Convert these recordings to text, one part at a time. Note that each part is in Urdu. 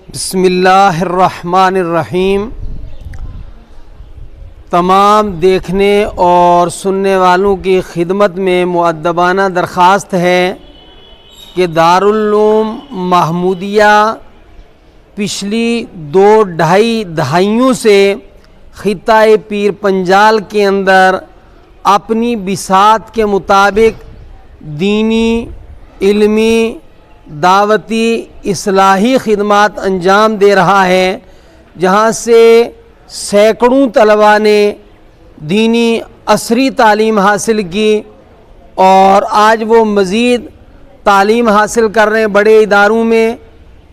بسم اللہ الرحمن الرحیم۔ تمام دیکھنے اور سننے والوں کی خدمت میں مؤدبانہ درخواست ہے کہ دارالعلوم محمودیہ پچھلی 2-2.5 دہائیوں سے خطہ پیر پنجال کے اندر اپنی بساط کے مطابق دینی، علمی، دعوتی، اصلاحی خدمات انجام دے رہا ہے، جہاں سے سینکڑوں طلباء نے دینی عصری تعلیم حاصل کی اور آج وہ مزید تعلیم حاصل کر رہے ہیں بڑے اداروں میں،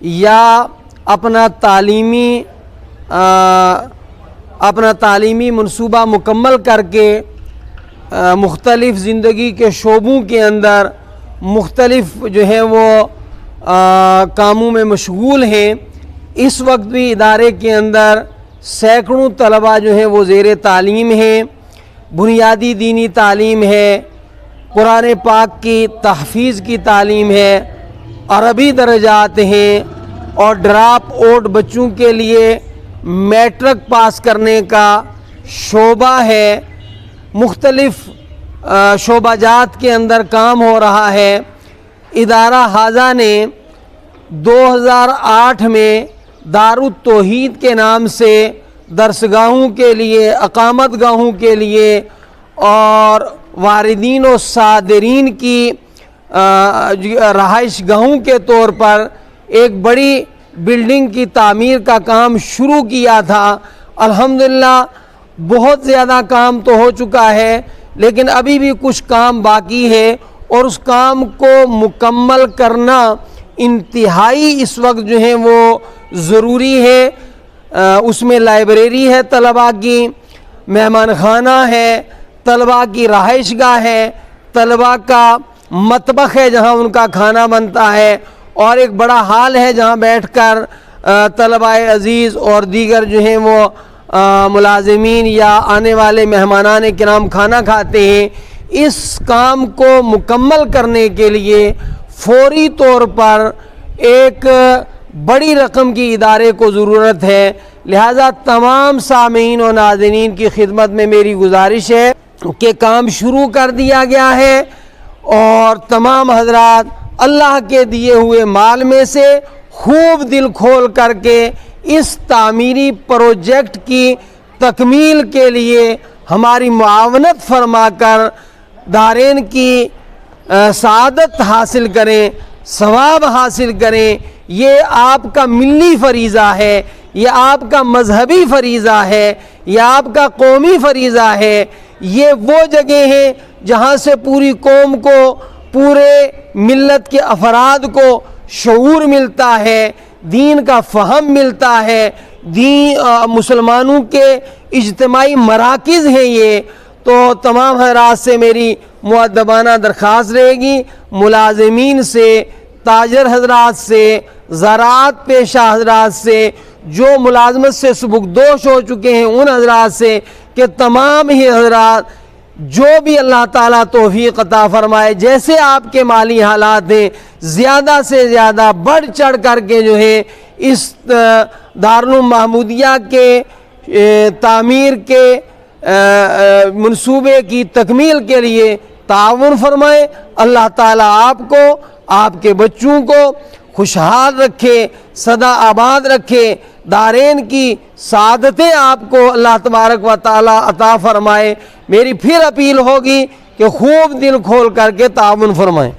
یا اپنا تعلیمی منصوبہ مکمل کر کے مختلف زندگی کے شعبوں کے اندر مختلف وہ کاموں میں مشغول ہیں۔ اس وقت بھی ادارے کے اندر سینکڑوں طلباء وہ زیر تعلیم ہیں، بنیادی دینی تعلیم ہے، قرآن پاک کی تحفیظ کی تعلیم ہے، عربی درجات ہیں، اور ڈراپ آؤٹ بچوں کے لیے میٹرک پاس کرنے کا شعبہ ہے۔ مختلف شعبہ جات کے اندر کام ہو رہا ہے۔ ادارہ ھذا نے 2008 میں دارالتوحید کے نام سے درسگاہوں کے لیے، اقامت گاہوں کے لیے اور واردین و صادرین کی رہائش گاہوں کے طور پر ایک بڑی بلڈنگ کی تعمیر کا کام شروع کیا تھا۔ الحمدللہ بہت زیادہ کام تو ہو چکا ہے، لیکن ابھی بھی کچھ کام باقی ہے، اور اس کام کو مکمل کرنا انتہائی اس وقت وہ ضروری ہے۔ اس میں لائبریری ہے، طلباء کی مہمان خانہ ہے، طلباء کی رہائش گاہ ہے، طلباء کا مطبخ ہے جہاں ان کا کھانا بنتا ہے، اور ایک بڑا ہال ہے جہاں بیٹھ کر طلباء عزیز اور دیگر وہ ملازمین یا آنے والے مہمانان کرام کھانا کھاتے ہیں۔ اس کام کو مکمل کرنے کے لیے فوری طور پر ایک بڑی رقم کی ادارے کو ضرورت ہے، لہذا تمام سامعین و ناظرین کی خدمت میں میری گزارش ہے کہ کام شروع کر دیا گیا ہے، اور تمام حضرات اللہ کے دیے ہوئے مال میں سے خوب دل کھول کر کے اس تعمیری پروجیکٹ کی تکمیل کے لیے ہماری معاونت فرما کر دارین کی سعادت حاصل کریں، ثواب حاصل کریں۔ یہ آپ کا ملی فریضہ ہے، یہ آپ کا مذہبی فریضہ ہے، یہ آپ کا قومی فریضہ ہے۔ یہ وہ جگہ ہیں جہاں سے پوری قوم کو، پورے ملت کے افراد کو شعور ملتا ہے، دین کا فہم ملتا ہے، مسلمانوں کے اجتماعی مراکز ہیں یہ۔ تو تمام حضرات سے میری مؤدبانہ درخواست رہے گی، ملازمین سے، تاجر حضرات سے، زراعت پیشہ حضرات سے، جو ملازمت سے سبکدوش ہو چکے ہیں ان حضرات سے، کہ تمام ہی حضرات جو بھی اللہ تعالیٰ توفیق عطا فرمائے، جیسے آپ کے مالی حالات ہیں، زیادہ سے زیادہ بڑھ چڑھ کر کے اس دارالعلوم محمودیہ کے تعمیر کے منصوبے کی تکمیل کے لیے تعاون فرمائیں۔ اللہ تعالیٰ آپ کو، آپ کے بچوں کو خوشحال رکھے، سدا آباد رکھے، دارین کی سعادتیں آپ کو اللہ تبارک و تعالیٰ عطا فرمائے۔ میری پھر اپیل ہوگی کہ خوب دل کھول کر کے تعاون فرمائیں۔